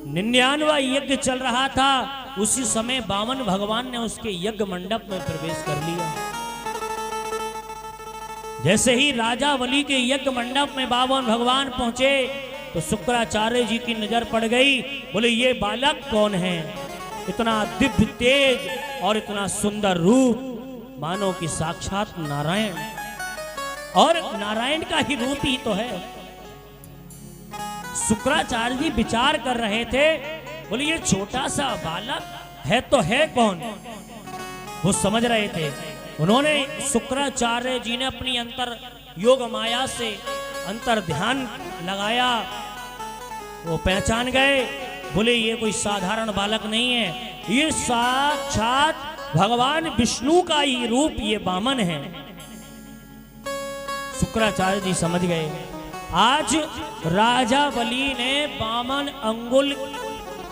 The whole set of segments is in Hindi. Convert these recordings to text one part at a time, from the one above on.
99वां यज्ञ चल रहा था। उसी समय वामन भगवान ने उसके यज्ञ मंडप में प्रवेश कर लिया। जैसे ही राजा बलि के यज्ञ मंडप में वामन भगवान पहुंचे तो शुक्राचार्य जी की नजर पड़ गई। बोले ये बालक कौन है? इतना दिव्य तेज और इतना सुंदर रूप, मानो कि साक्षात नारायण, और नारायण का ही रूप ही तो है। शुक्राचार्य जी विचार कर रहे थे, बोले ये छोटा सा बालक है तो है कौन? वो समझ रहे थे। उन्होंने शुक्राचार्य जी ने अपनी अंतर योग माया से अंतर ध्यान लगाया, वो पहचान गए। बोले ये कोई साधारण बालक नहीं है, ये साक्षात भगवान विष्णु का ही रूप ये वामन है। शुक्राचार्य जी समझ गए। आज राजा बलि ने वामन अंगुल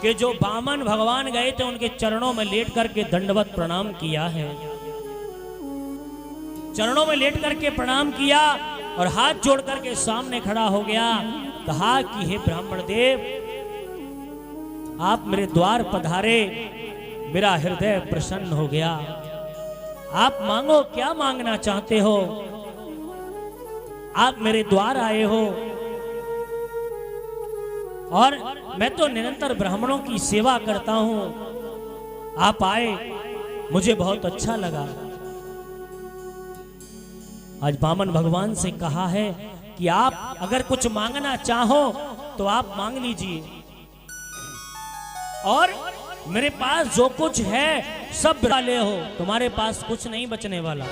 के जो वामन भगवान गए थे उनके चरणों में लेट करके दंडवत प्रणाम किया है। चरणों में लेट करके प्रणाम किया और हाथ जोड़ करके सामने खड़ा हो गया। कहा कि हे ब्राह्मण देव, आप मेरे द्वार पधारे, मेरा हृदय प्रसन्न हो गया। आप मांगो, क्या मांगना चाहते हो? आप मेरे द्वार आए हो और मैं तो निरंतर ब्राह्मणों की सेवा करता हूं। आप आए, मुझे बहुत अच्छा लगा। आज वामन भगवान से कहा है कि आप अगर कुछ मांगना चाहो तो आप मांग लीजिए, और मेरे पास जो कुछ है सब ले हो, तुम्हारे पास कुछ नहीं बचने वाला।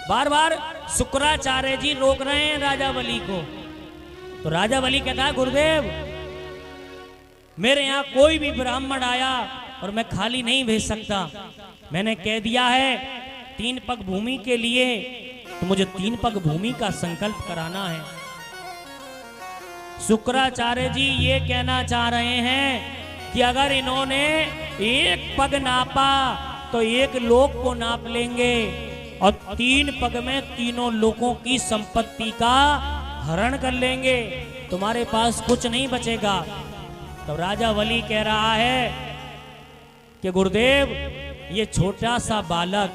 बार बार शुक्राचार्य जी रोक रहे हैं राजा बलि को। तो राजा बलि कहता है, गुरुदेव मेरे यहाँ कोई भी ब्राह्मण आया और मैं खाली नहीं भेज सकता। मैंने कह दिया है 3 पग भूमि के लिए, तो मुझे 3 पग भूमि का संकल्प कराना है। शुक्राचार्य जी ये कहना चाह रहे हैं कि अगर इन्होंने 1 पग नापा तो 1 लोक को नाप लेंगे, और 3 पग में तीनों लोगों की संपत्ति का हरण कर लेंगे, तुम्हारे पास कुछ नहीं बचेगा। तो राजा बलि कह रहा है कि गुरुदेव ये छोटा सा बालक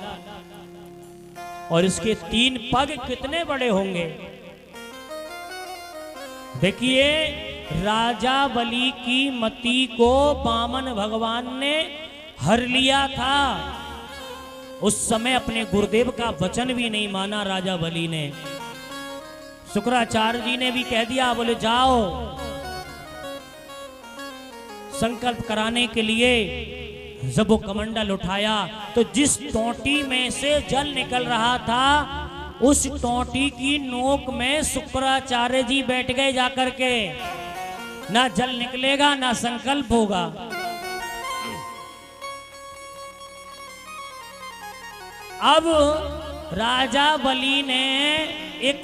और इसके 3 पग कितने बड़े होंगे। देखिए राजा बलि की मति को वामन भगवान ने हर लिया था। उस समय अपने गुरुदेव का वचन भी नहीं माना राजा बलि ने। शुक्राचार्य जी ने भी कह दिया, बोले जाओ। संकल्प कराने के लिए जब वो कमंडल उठाया तो जिस टोंटी में से जल निकल रहा था उस टोंटी की नोक में शुक्राचार्य जी बैठ गए जाकर के। ना जल निकलेगा ना संकल्प होगा। अब राजा बलि ने एक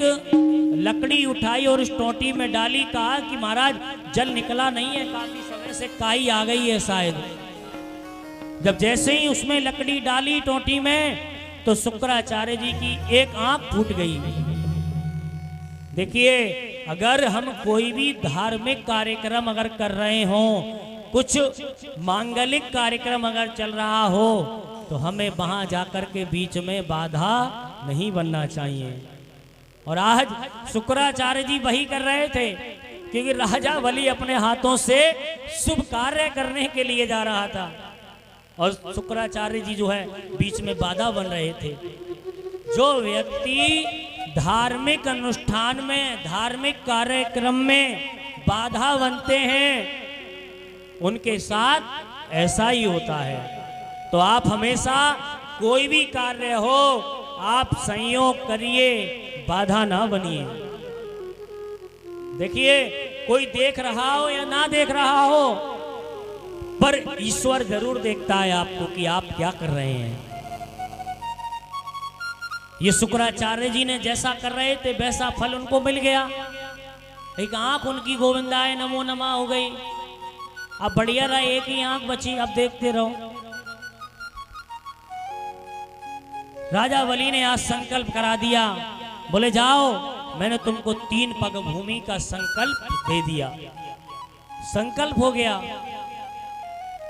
लकड़ी उठाई और उस टोंटी में डाली। कहा कि महाराज जल निकला नहीं है, काफी समय से काई आ गई है शायद। जब जैसे ही उसमें लकड़ी डाली टोंटी में तो शुक्राचार्य जी की एक आंख फूट गई। देखिए अगर हम कोई भी धार्मिक कार्यक्रम अगर कर रहे हों, कुछ मांगलिक कार्यक्रम अगर चल रहा हो, तो हमें वहां जाकर के बीच में बाधा नहीं बनना चाहिए। और आज शुक्राचार्य जी वही कर रहे थे, क्योंकि राजा बलि अपने हाथों से शुभ कार्य करने के लिए जा रहा था और शुक्राचार्य जी जो है बीच में बाधा बन रहे थे। जो व्यक्ति धार्मिक अनुष्ठान में, धार्मिक कार्यक्रम में बाधा बनते हैं उनके साथ ऐसा ही होता है। तो आप हमेशा कोई भी कार्य हो आप संयोग करिए, बाधा ना बनिए। देखिए कोई देख रहा हो या ना देख रहा हो, पर ईश्वर जरूर देखता है आपको कि आप क्या कर रहे हैं। ये शुक्राचार्य जी ने जैसा कर रहे थे वैसा फल उनको मिल गया। एक आंख उनकी गोविंदाय नमो नमः हो गई। अब बढ़िया रहा, एक ही आंख बची, अब देखते रहो। राजा बलि ने आज संकल्प करा दिया, बोले जाओ मैंने तुमको 3 पग भूमि का संकल्प दे दिया। संकल्प हो गया।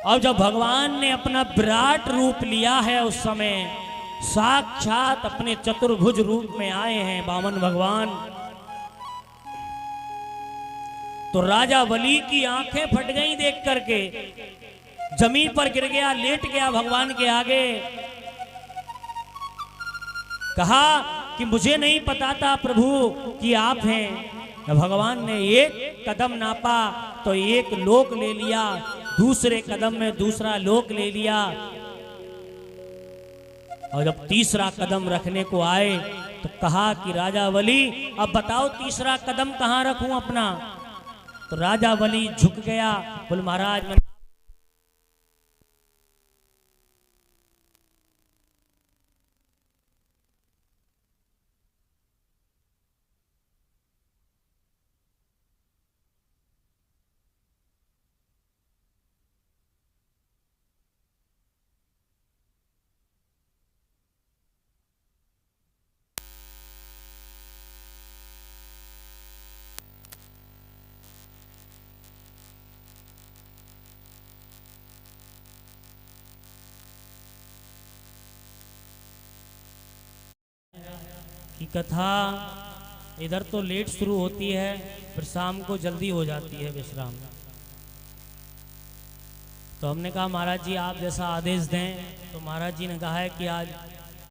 और जब भगवान ने अपना विराट रूप लिया है, उस समय साक्षात अपने चतुर्भुज रूप में आए हैं वामन भगवान। तो राजा बलि की आंखें फट गईं देख करके, जमीन पर गिर गया, लेट गया भगवान के आगे। कहा कि मुझे नहीं पता था प्रभु कि आप हैं। भगवान ने एक कदम नापा तो एक लोक ले लिया, दूसरे कदम में दूसरा लोक ले लिया। और जब तीसरा कदम रखने को आए तो कहा कि राजा बलि अब बताओ तीसरा कदम कहां रखूं अपना। तो राजा बलि झुक गया, बोले महाराज मैं की कथा इधर तो लेट शुरू होती है, फिर शाम को जल्दी हो जाती है विश्राम। तो हमने कहा महाराज जी आप जैसा आदेश दें। तो महाराज जी ने कहा है कि आज